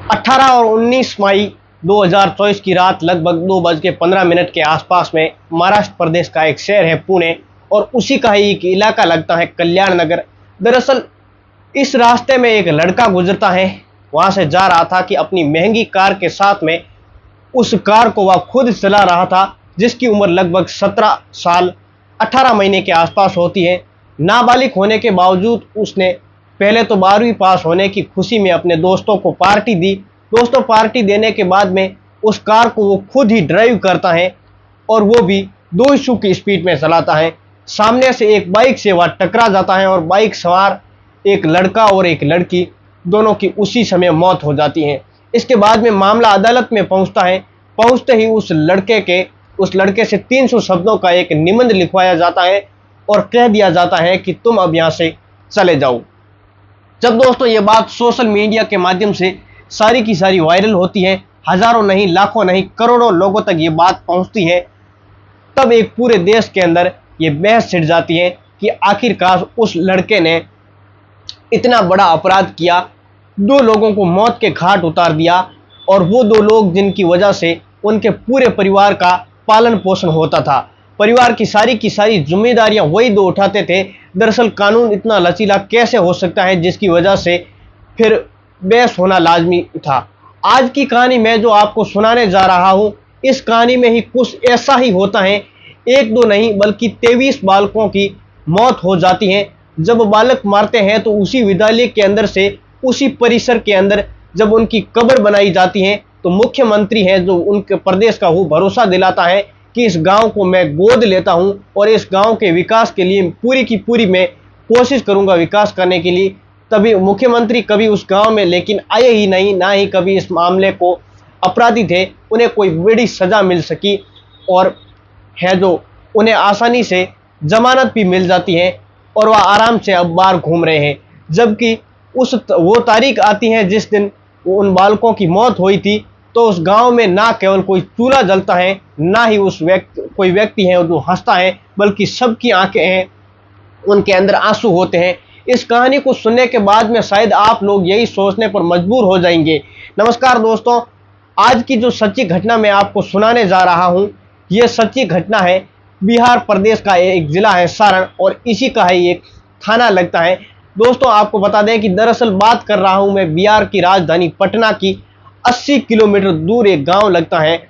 18 और 19 मई 2024 की रात लगभग 2:15 के आसपास में महाराष्ट्र प्रदेश का एक शहर है पुणे और उसी का ही एक इलाका लगता है कल्याण नगर। दरअसल इस रास्ते में एक लड़का गुजरता है, वहां से जा रहा था कि अपनी महंगी कार के साथ में उस कार को वह खुद चला रहा था, जिसकी उम्र लगभग 17 साल 18 महीने के आसपास होती है। नाबालिग होने के बावजूद उसने पहले तो 12वीं पास होने की खुशी में अपने दोस्तों को पार्टी दी। दोस्तों पार्टी देने के बाद में उस कार को वो खुद ही ड्राइव करता है और वो भी 200 की स्पीड में चलाता है। सामने से एक बाइक से वह टकरा जाता है और बाइक सवार एक लड़का और एक लड़की दोनों की उसी समय मौत हो जाती है। इसके बाद में मामला अदालत में पहुंचता है। पहुंचते ही उस लड़के से 300 शब्दों का एक निबंध लिखवाया जाता है और कह दिया जाता है कि तुम अब यहाँ से चले जाओ। जब दोस्तों ये बात सोशल मीडिया के माध्यम से सारी की सारी वायरल होती है, हजारों नहीं, लाखों नहीं, करोड़ों लोगों तक ये बात पहुंचती है, तब एक पूरे देश के अंदर ये बहस छिड़ जाती है कि आखिरकार उस लड़के ने इतना बड़ा अपराध किया, 2 लोगों को मौत के घाट उतार दिया और वो 2 लोग जिनकी वजह से उनके पूरे परिवार का पालन पोषण होता था, परिवार की सारी जिम्मेदारियां वही 2 उठाते थे। दरअसल कानून इतना लचीला कैसे हो सकता है जिसकी वजह से फिर बहस होना लाजमी था। आज की कहानी मैं जो आपको सुनाने जा रहा हूं, इस कहानी में ही कुछ ऐसा ही होता है। 1-2 नहीं बल्कि 23 बालकों की मौत हो जाती है। जब बालक मारते हैं तो उसी विद्यालय के अंदर से, उसी परिसर के अंदर जब उनकी कब्र बनाई जाती है तो मुख्यमंत्री है जो उनके प्रदेश का वो भरोसा दिलाता है कि इस गांव को मैं गोद लेता हूं और इस गांव के विकास के लिए पूरी की पूरी मैं कोशिश करूंगा विकास करने के लिए। तभी मुख्यमंत्री कभी उस गांव में लेकिन आए ही नहीं, ना ही कभी इस मामले को अपराधी थे उन्हें कोई बड़ी सजा मिल सकी और है जो उन्हें आसानी से जमानत भी मिल जाती है और वह आराम से अब बाहर घूम रहे हैं। जबकि वो तारीख आती है जिस दिन उन बालकों की मौत हुई थी, तो उस गांव में ना केवल कोई चूल्हा जलता है, ना ही कोई व्यक्ति है जो हंसता है, बल्कि सबकी आंखें हैं, उनके अंदर आंसू होते हैं। इस कहानी को सुनने के बाद में शायद आप लोग यही सोचने पर मजबूर हो जाएंगे। नमस्कार दोस्तों, आज की जो सच्ची घटना मैं आपको सुनाने जा रहा हूं, यह सच्ची घटना है बिहार प्रदेश का एक जिला है सारण और इसी का ही एक थाना लगता है। दोस्तों आपको बता दें कि दरअसल बात कर रहा हूं मैं बिहार की राजधानी पटना की 80 किलोमीटर दूर एक गांव लगता है,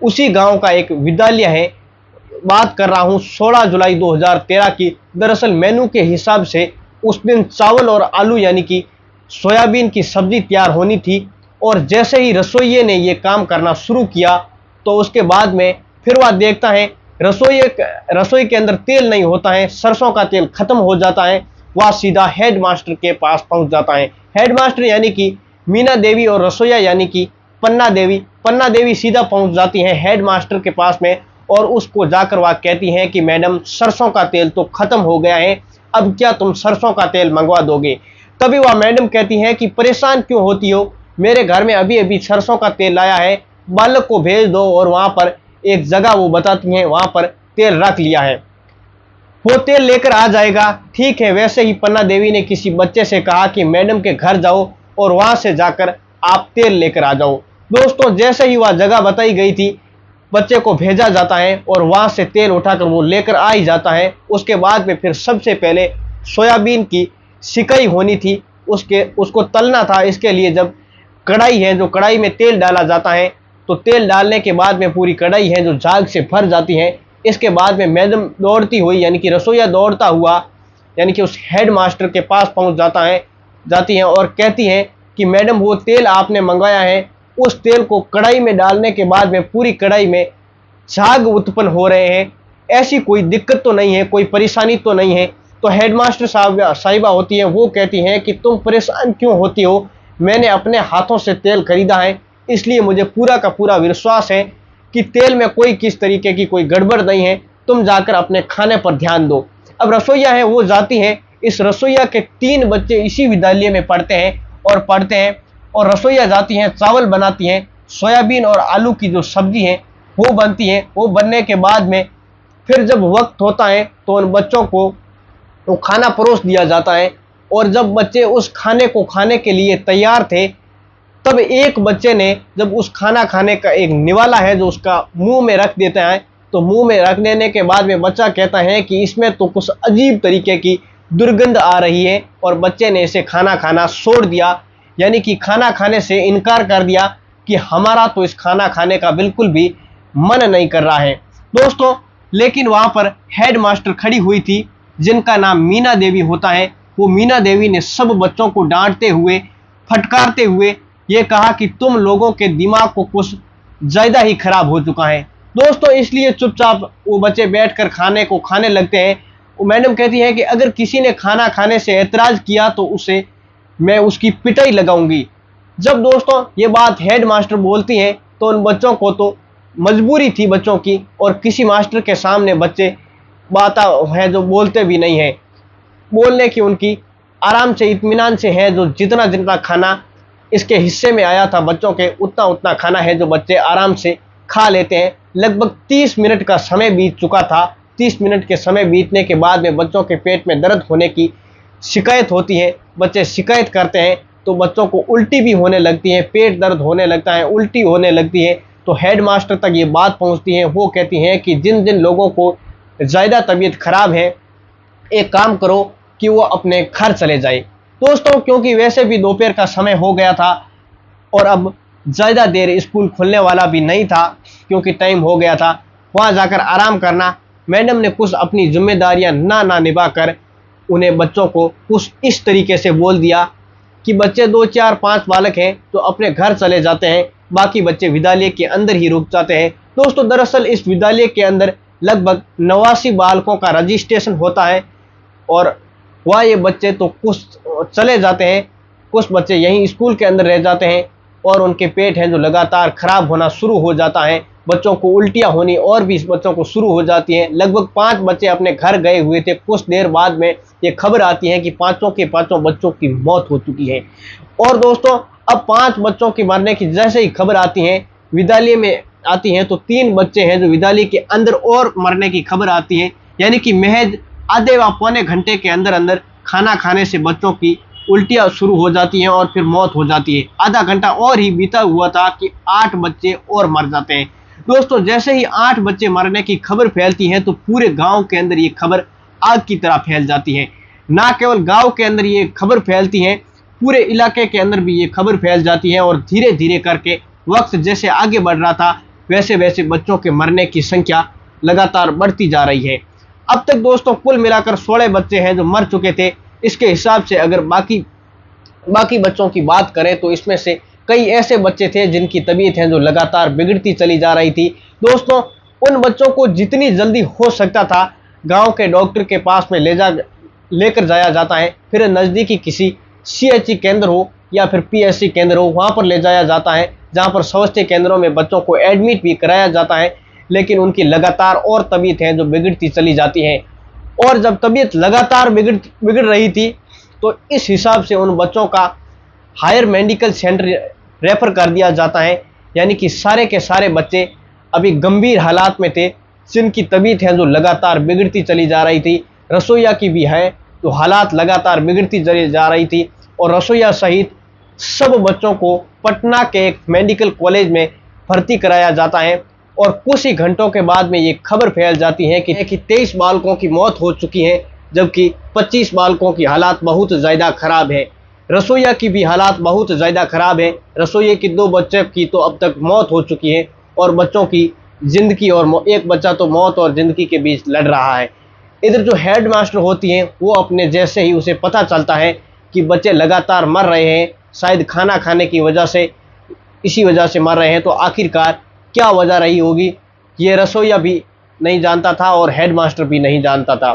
उसी गांव का एक विद्यालय है। बात कर रहा हूं 16 जुलाई 2013 की। दरअसल मेनू के हिसाब से उस दिन चावल और आलू यानी कि सोयाबीन की सब्जी तैयार होनी थी और जैसे ही रसोइये ने ये काम करना शुरू किया तो उसके बाद में फिर वह देखता है रसोई के अंदर तेल नहीं होता है, सरसों का तेल खत्म हो जाता है। वह सीधा हेड मास्टर के पास पहुंच जाता है। हेड मास्टर यानी कि मीना देवी और रसोईया यानी कि पन्ना देवी सीधा पहुंच जाती हैं हेड मास्टर के पास में और उसको जाकर वह कहती हैं कि मैडम सरसों का तेल तो खत्म हो गया है, अब क्या तुम सरसों का तेल मंगवा दोगे। तभी वह मैडम कहती हैं कि परेशान क्यों होती हो, मेरे घर में अभी अभी सरसों का तेल लाया है, बालक को भेज दो। और वहां पर एक जगह वो बताती हैं, वहां पर तेल रख लिया है, वो तेल लेकर आ जाएगा। ठीक है। वैसे ही पन्ना देवी ने किसी बच्चे से कहा कि मैडम के घर जाओ और वहां से जाकर आप तेल लेकर आ जाओ। दोस्तों जैसे ही वह जगह बताई गई थी, बच्चे को भेजा जाता है और वहां से तेल उठाकर वो लेकर आ ही जाता है। उसके बाद में फिर सबसे पहले सोयाबीन की सिकाई होनी थी, उसको तलना था। इसके लिए जब कढ़ाई है, जो कढ़ाई में तेल डाला जाता है, तो तेल डालने के बाद में पूरी कढ़ाई है जो झाग से भर जाती है। इसके बाद में मैडम दौड़ती हुई यानी कि रसोईया दौड़ता हुआ यानी कि उस हेड मास्टर के पास पहुंच जाती हैं और कहती हैं कि मैडम वो तेल आपने मंगवाया है, उस तेल को कढ़ाई में डालने के बाद में पूरी कढ़ाई में झाग उत्पन्न हो रहे हैं, ऐसी कोई दिक्कत तो नहीं है, कोई परेशानी तो नहीं है। तो हेडमास्टर साहिबा होती हैं, वो कहती हैं कि तुम परेशान क्यों होती हो, मैंने अपने हाथों से तेल खरीदा है, इसलिए मुझे पूरा का पूरा विश्वास है कि तेल में कोई किस तरीके की कोई गड़बड़ नहीं है, तुम जाकर अपने खाने पर ध्यान दो। अब रसोईया है वो जाती हैं। इस रसोईया के 3 बच्चे इसी विद्यालय में पढ़ते हैं और रसोईया जाती हैं, चावल बनाती हैं, सोयाबीन और आलू की जो सब्जी है वो बनती है। वो बनने के बाद में फिर जब वक्त होता है तो उन बच्चों को वो खाना परोस दिया जाता है और जब बच्चे उस खाने को खाने के लिए तैयार थे, तब एक बच्चे ने जब उस खाना खाने का एक निवाला है जो उसका मुंह में रख देता है, तो मुंह में रख देने के बाद में बच्चा कहता है कि इसमें तो कुछ अजीब तरीके की दुर्गंध आ रही है, और बच्चे ने इसे खाना खाना छोड़ दिया, यानी कि खाना खाने से इनकार कर दिया कि हमारा तो इस खाना खाने का बिल्कुल भी मन नहीं कर रहा है दोस्तों। लेकिन वहां पर हेड मास्टर खड़ी हुई थी जिनका नाम मीना देवी होता है। वो मीना देवी ने सब बच्चों को डांटते हुए, फटकारते हुए ये कहा कि तुम लोगों के दिमाग को कुछ ज्यादा ही खराब हो चुका है दोस्तों, इसलिए चुपचाप वो बच्चे बैठकर खाने को खाने लगते हैं। वो मैडम कहती है कि अगर किसी ने खाना खाने से ऐतराज किया तो उसे मैं उसकी पिटाई लगाऊंगी। जब दोस्तों ये बात हेड मास्टर बोलती हैं तो उन बच्चों को तो मजबूरी थी बच्चों की, और किसी मास्टर के सामने बच्चे बात है जो बोलते भी नहीं है, बोलने की उनकी आराम से इत्मीनान से है, जो जितना जितना खाना इसके हिस्से में आया था बच्चों के उतना उतना खाना है जो बच्चे आराम से खा लेते हैं। लगभग 30 मिनट का समय बीत चुका था। 30 मिनट के समय बीतने के बाद में बच्चों के पेट में दर्द होने की शिकायत होती है। बच्चे शिकायत करते हैं तो बच्चों को उल्टी भी होने लगती है, पेट दर्द होने लगता है, उल्टी होने लगती है। तो हेड मास्टर तक ये बात पहुंचती है। वो कहती हैं कि जिन जिन लोगों को ज़्यादा तबीयत खराब है, एक काम करो कि वो अपने घर चले जाए दोस्तों, क्योंकि वैसे भी दोपहर का समय हो गया था और अब ज़्यादा देर स्कूल खुलने वाला भी नहीं था, क्योंकि टाइम हो गया था। वहाँ जाकर आराम करना। मैडम ने कुछ अपनी जिम्मेदारियां ना निभा कर उन्हें बच्चों को कुछ इस तरीके से बोल दिया कि बच्चे 2 4 5 बालक हैं तो अपने घर चले जाते हैं, बाकी बच्चे विद्यालय के अंदर ही रुक जाते हैं दोस्तों। दरअसल इस विद्यालय के अंदर लगभग 89 बालकों का रजिस्ट्रेशन होता है, और वह ये बच्चे तो कुछ चले जाते हैं, कुछ बच्चे यहीं स्कूल के अंदर रह जाते हैं, और उनके पेट हैं जो लगातार खराब होना शुरू हो जाता है। बच्चों को उल्टियाँ होनी और भी बच्चों को शुरू हो जाती हैं। लगभग 5 बच्चे अपने घर गए हुए थे। कुछ देर बाद में ये खबर आती है कि पाँचों के पाँचों बच्चों की मौत हो चुकी है। और दोस्तों अब 5 बच्चों की मरने की जैसे ही खबर आती है विद्यालय में आती हैं, तो 3 बच्चे हैं जो विद्यालय के अंदर और मरने की खबर आती है, यानी कि महज आधे व पौने घंटे के अंदर अंदर खाना खाने से बच्चों की उल्टियाँ शुरू हो जाती हैं और फिर मौत हो जाती है। आधा घंटा और ही बीता हुआ था कि 8 बच्चे और मर जाते हैं दोस्तों। जैसे ही 8 बच्चे मरने की खबर फैलती है तो पूरे गांव के अंदर ये खबर आग की तरह फैल जाती है। ना केवल गांव के अंदर ये खबर फैलती है, पूरे इलाके के अंदर भी ये खबर फैल जाती है, और धीरे धीरे करके वक्त जैसे आगे बढ़ रहा था वैसे वैसे बच्चों के मरने की संख्या लगातार बढ़ती जा रही है। अब तक दोस्तों कुल मिलाकर 16 बच्चे हैं जो मर चुके थे। इसके हिसाब से अगर बाकी बच्चों की बात करें तो इसमें से कई ऐसे बच्चे थे जिनकी तबीयत है जो लगातार बिगड़ती चली जा रही थी दोस्तों। उन बच्चों को जितनी जल्दी हो सकता था गांव के डॉक्टर के पास में लेकर जाया जाता है, फिर नज़दीकी किसी CHC केंद्र हो या फिर PSC केंद्र हो वहाँ पर ले जाया जाता है, जहाँ पर स्वास्थ्य केंद्रों में बच्चों को एडमिट भी कराया जाता है। लेकिन उनकी लगातार और तबीयत है जो बिगड़ती चली जाती है, और जब तबीयत लगातार बिगड़ रही थी तो इस हिसाब से उन बच्चों का हायर मेडिकल सेंटर रेफर कर दिया जाता है, यानी कि सारे के सारे बच्चे अभी गंभीर हालात में थे, जिनकी तबीयत है जो लगातार बिगड़ती चली जा रही थी। रसोइया की भी है तो हालात लगातार बिगड़ती चली जा रही थी, और रसोइया सहित सब बच्चों को पटना के एक मेडिकल कॉलेज में भर्ती कराया जाता है। और कुछ ही घंटों के बाद में ये खबर फैल जाती है कि 23 बालकों की मौत हो चुकी है, जबकि 25 बालकों की हालात बहुत ज़्यादा खराब है। रसोइया की भी हालात बहुत ज़्यादा खराब है। रसोइये की 2 बच्चों की तो अब तक मौत हो चुकी है, और बच्चों की ज़िंदगी और एक बच्चा तो मौत और ज़िंदगी के बीच लड़ रहा है। इधर जो हेड मास्टर होती हैं वो अपने जैसे ही उसे पता चलता है कि बच्चे लगातार मर रहे हैं, शायद खाना खाने की वजह से, इसी वजह से मर रहे हैं, तो आखिरकार क्या वजह रही होगी ये रसोइया भी नहीं जानता था और हेड मास्टर भी नहीं जानता था।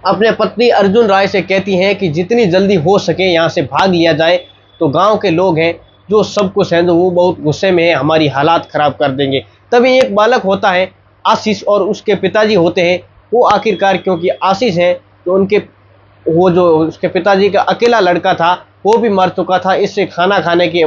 अपने पत्नी अर्जुन राय से कहती हैं कि जितनी जल्दी हो सके यहाँ से भाग लिया जाए, तो गांव के लोग हैं जो सब कुछ हैं जो वो बहुत गुस्से में हैं, हमारी हालात ख़राब कर देंगे। तभी एक बालक होता है आशीष, और उसके पिताजी होते हैं वो आखिरकार, क्योंकि आशीष है तो वो जो उसके पिताजी का अकेला लड़का था वो भी मर चुका था इससे खाना खाने के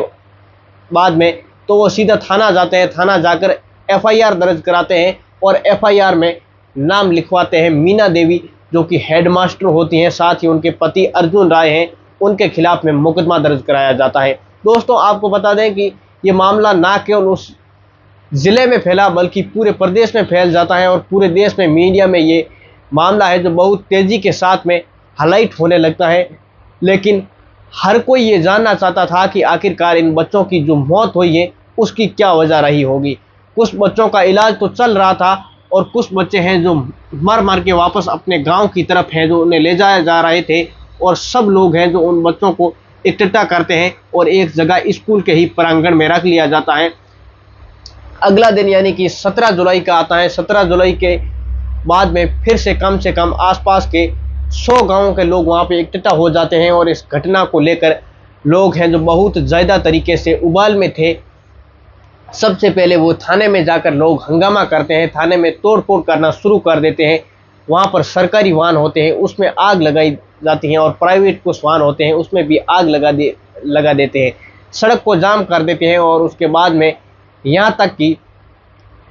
बाद में, तो वो सीधा थाना जाते हैं। थाना जाकर FIR दर्ज कराते हैं, और FIR में नाम लिखवाते हैं मीना देवी जो कि हेडमास्टर होती हैं, साथ ही उनके पति अर्जुन राय हैं, उनके खिलाफ में मुकदमा दर्ज कराया जाता है। दोस्तों आपको बता दें कि ये मामला ना केवल उस ज़िले में फैला बल्कि पूरे प्रदेश में फैल जाता है और पूरे देश में मीडिया में ये मामला है जो बहुत तेज़ी के साथ में हाईलाइट होने लगता है। लेकिन हर कोई ये जानना चाहता था कि आखिरकार इन बच्चों की जो मौत हुई है उसकी क्या वजह रही होगी। कुछ बच्चों का इलाज तो चल रहा था और कुछ बच्चे हैं जो मर मर के वापस अपने गांव की तरफ हैं, जो उन्हें ले जाया जा रहे थे, और सब लोग हैं जो उन बच्चों को इकट्ठा करते हैं और एक जगह स्कूल के ही प्रांगण में रख लिया जाता है। अगला दिन यानी कि 17 जुलाई का आता है। 17 जुलाई के बाद में फिर से कम आसपास के 100 गांवों के लोग वहां पे इकट्ठा हो जाते हैं और इस घटना को लेकर लोग हैं जो बहुत ज़्यादा तरीके से उबाल में थे। सबसे पहले वो थाने में जाकर लोग हंगामा करते हैं, थाने में तोड़-फोड़ करना शुरू कर देते हैं। वहाँ पर सरकारी वाहन होते हैं उसमें आग लगाई जाती है और प्राइवेट कुछ वाहन होते हैं उसमें भी आग लगा देते हैं। सड़क को जाम कर देते हैं और उसके बाद में यहाँ तक कि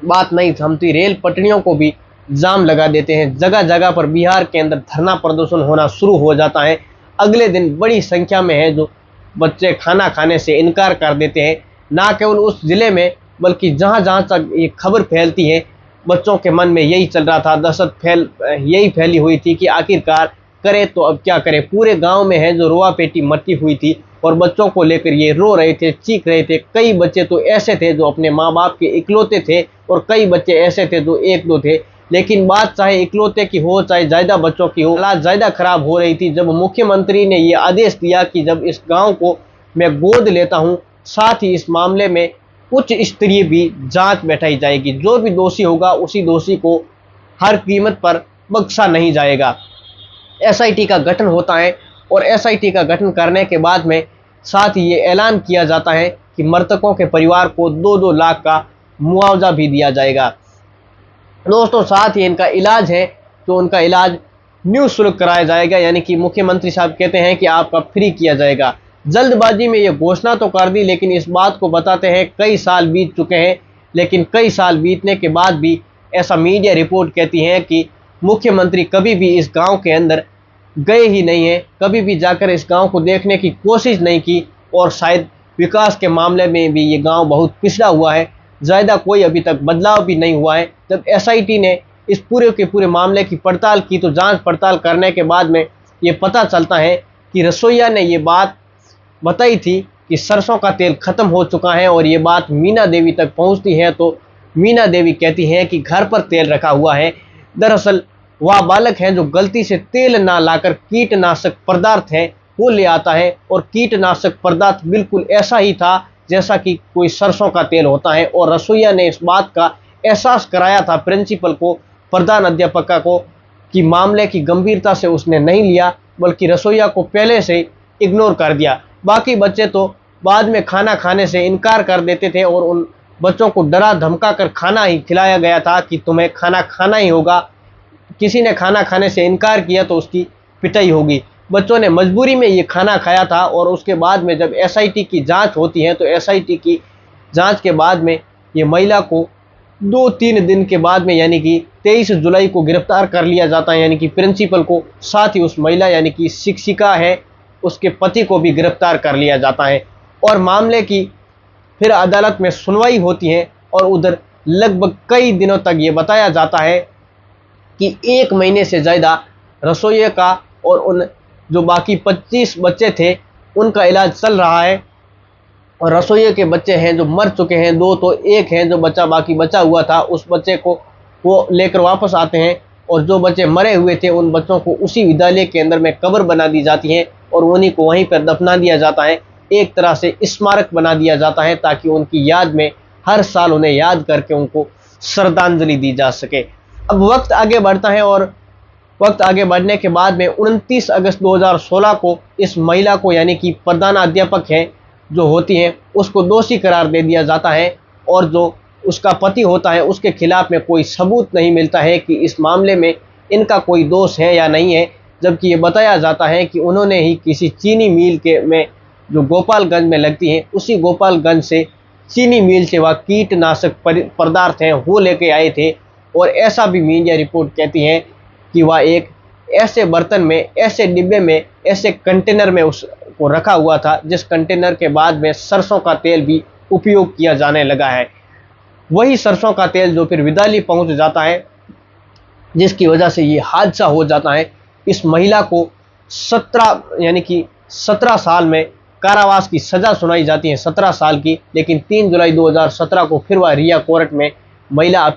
बात नहीं थमती, रेल पटरियों को भी जाम लगा देते हैं। जगह जगह पर बिहार के अंदर धरना प्रदर्शन होना शुरू हो जाता है। अगले दिन बड़ी संख्या में है जो बच्चे खाना खाने से इनकार कर देते हैं। ना केवल उस ज़िले में बल्कि जहाँ जहाँ तक ये खबर फैलती है बच्चों के मन में यही चल रहा था, दहशत यही फैली हुई थी कि आखिरकार करें तो अब क्या करें। पूरे गांव में है जो रोआ पेटी मची हुई थी और बच्चों को लेकर ये रो रहे थे, चीख रहे थे। कई बच्चे तो ऐसे थे जो अपने माँ बाप के इकलौते थे और कई बच्चे ऐसे थे जो एक दो थे। लेकिन बात चाहे इकलौते की हो चाहे ज़्यादा बच्चों की हो, हालात ज़्यादा खराब हो रही थी जब मुख्यमंत्री ने ये आदेश दिया कि जब इस गाँव को मैं गोद लेता हूँ, साथ ही इस मामले में उच्च स्तरीय भी जांच बैठाई जाएगी। जो भी दोषी होगा उसी दोषी को हर कीमत पर बख्शा नहीं जाएगा। एसआईटी का गठन होता है और एसआईटी का गठन करने के बाद में साथ ही ये ऐलान किया जाता है कि मृतकों के परिवार को 2-2 लाख का मुआवजा भी दिया जाएगा। दोस्तों साथ ही इनका इलाज है तो उनका इलाज निःशुल्क कराया जाएगा, यानी कि मुख्यमंत्री साहब कहते हैं कि आपका फ्री किया जाएगा। जल्दबाजी में ये घोषणा तो कर दी लेकिन इस बात को बताते हैं कई साल बीत चुके हैं, लेकिन कई साल बीतने के बाद भी ऐसा मीडिया रिपोर्ट कहती है कि मुख्यमंत्री कभी भी इस गांव के अंदर गए ही नहीं है, कभी भी जाकर इस गांव को देखने की कोशिश नहीं की और शायद विकास के मामले में भी ये गांव बहुत पिछड़ा हुआ है, ज़्यादा कोई अभी तक बदलाव भी नहीं हुआ है। जब एसआईटी ने इस पूरे के पूरे मामले की पड़ताल की तो जांच पड़ताल करने के बाद में ये पता चलता है कि रसोइया ने ये बात बताई थी कि सरसों का तेल ख़त्म हो चुका है और ये बात मीना देवी तक पहुंचती है तो मीना देवी कहती हैं कि घर पर तेल रखा हुआ है। दरअसल वह बालक है जो गलती से तेल ना लाकर कीटनाशक पदार्थ है वो ले आता है और कीटनाशक पदार्थ बिल्कुल ऐसा ही था जैसा कि कोई सरसों का तेल होता है। और रसोइया ने इस बात का एहसास कराया था प्रिंसिपल को, प्रधान अध्यापका को, कि मामले की गंभीरता से उसने नहीं लिया बल्कि रसोइया को पहले से इग्नोर कर दिया। बाकी बच्चे तो बाद में खाना खाने से इनकार कर देते थे और उन बच्चों को डरा धमका कर खाना ही खिलाया गया था कि तुम्हें खाना खाना ही होगा, किसी ने खाना खाने से इनकार किया तो उसकी पिटाई होगी। बच्चों ने मजबूरी में ये खाना खाया था और उसके बाद में जब एसआईटी की जांच होती है तो एसआईटी की जांच के बाद में ये महिला को 2-3 दिन के बाद में यानी कि 23 जुलाई को गिरफ्तार कर लिया जाता है, यानी कि प्रिंसिपल को, साथ ही उस महिला यानी कि शिक्षिका है उसके पति को भी गिरफ्तार कर लिया जाता है। और मामले की फिर अदालत में सुनवाई होती है और उधर लगभग कई दिनों तक ये बताया जाता है कि 1 महीने से ज़्यादा रसोइये का और उन जो बाकी 25 बच्चे थे उनका इलाज चल रहा है। और रसोइये के बच्चे हैं जो मर चुके हैं 2, तो एक हैं जो बच्चा बाकी बचा हुआ था, उस बच्चे को वो लेकर वापस आते हैं और जो बच्चे मरे हुए थे उन बच्चों को उसी विद्यालय के अंदर में कब्र बना दी जाती है और उन्हीं को वहीं पर दफना दिया जाता है। एक तरह से स्मारक बना दिया जाता है ताकि उनकी याद में हर साल उन्हें याद करके उनको श्रद्धांजलि दी जा सके। अब वक्त आगे बढ़ता है और वक्त आगे बढ़ने के बाद में 29 अगस्त 2016 को इस महिला को यानी कि प्रधानाध्यापक है जो होती हैं उसको दोषी करार दे दिया जाता है और जो उसका पति होता है उसके खिलाफ में कोई सबूत नहीं मिलता है कि इस मामले में इनका कोई दोष है या नहीं है, जबकि ये बताया जाता है कि उन्होंने ही किसी चीनी मिल के में जो गोपालगंज में लगती है उसी गोपालगंज से चीनी मिल से वह कीटनाशक पदार्थ हैं वो लेके आए थे। और ऐसा भी मीडिया रिपोर्ट कहती है कि वह एक ऐसे बर्तन में, ऐसे डिब्बे में, ऐसे कंटेनर में वो रखा हुआ था, जिस कंटेनर के बाद में सरसों का तेल भी उपयोग किया जाने लगा है। वही सरसों का तेल जो फिर विदाली पहुंच जाता है, जिसकी वजह से ये हादसा हो जाता है। इस महिला को 17 साल में कारावास की सज़ा सुनाई जाती है, 17 साल की। लेकिन 3 जुलाई 2017 को फिर वह रिया कोर्ट में महिला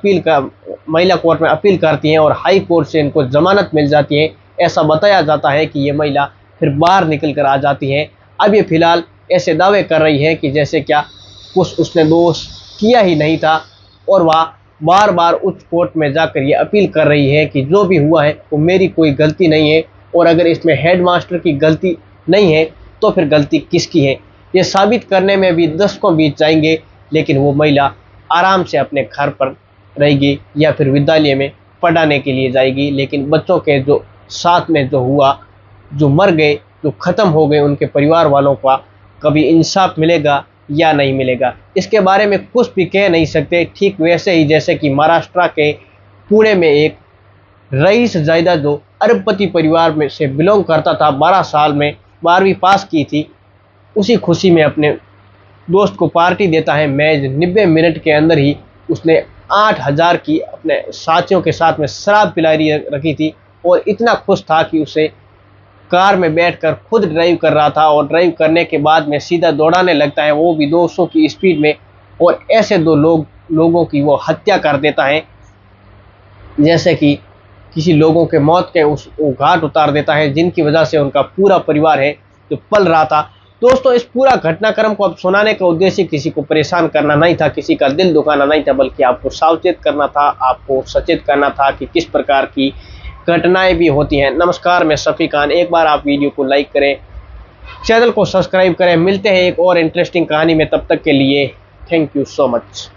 कोर्ट में अपील करती हैं और हाई कोर्ट से इनको जमानत मिल जाती है। ऐसा बताया जाता है कि ये महिला फिर बाहर निकल कर आ जाती है। अब ये फिलहाल ऐसे दावे कर रही है कि जैसे क्या कुछ उसने दोष किया ही नहीं था, और वह बार बार उच्च कोर्ट में जाकर ये अपील कर रही है कि जो भी हुआ है वो मेरी कोई गलती नहीं है, और अगर इसमें हेडमास्टर की गलती नहीं है तो फिर गलती किसकी है। ये साबित करने में भी दशकों बीत जाएंगे, लेकिन वो महिला आराम से अपने घर पर रहेगी या फिर विद्यालय में पढ़ाने के लिए जाएगी। लेकिन बच्चों के जो साथ में जो हुआ, जो मर गए, जो ख़त्म हो गए, उनके परिवार वालों का कभी इंसाफ मिलेगा या नहीं मिलेगा, इसके बारे में कुछ भी कह नहीं सकते। ठीक वैसे ही जैसे कि महाराष्ट्र के पुणे में एक रईस जायदा जो अरबपति परिवार में से बिलोंग करता था, 12 साल में 12वीं पास की थी, उसी खुशी में अपने दोस्त को पार्टी देता है। मैच 90 मिनट के अंदर ही उसने 8000 की अपने साथियों के साथ में शराब पिलाई रखी थी, और इतना खुश था कि उसे कार में बैठकर खुद ड्राइव कर रहा था, और ड्राइव करने के बाद में सीधा दौड़ाने लगता है, वो भी 200 की स्पीड में, और ऐसे लोगों की वो हत्या कर देता है, जैसे कि किसी लोगों के मौत के उस घाट उतार देता है, जिनकी वजह से उनका पूरा परिवार है जो पल रहा था। दोस्तों, इस पूरा घटनाक्रम को अब सुनाने का उद्देश्य किसी को परेशान करना नहीं था, किसी का दिल दुखाना नहीं था, बल्कि आपको सावचेत करना था, आपको सचेत करना था कि किस प्रकार की घटनाएं भी होती हैं। नमस्कार, मैं शफी खान। एक बार आप वीडियो को लाइक करें, चैनल को सब्सक्राइब करें। मिलते हैं एक और इंटरेस्टिंग कहानी में, तब तक के लिए थैंक यू सो मच।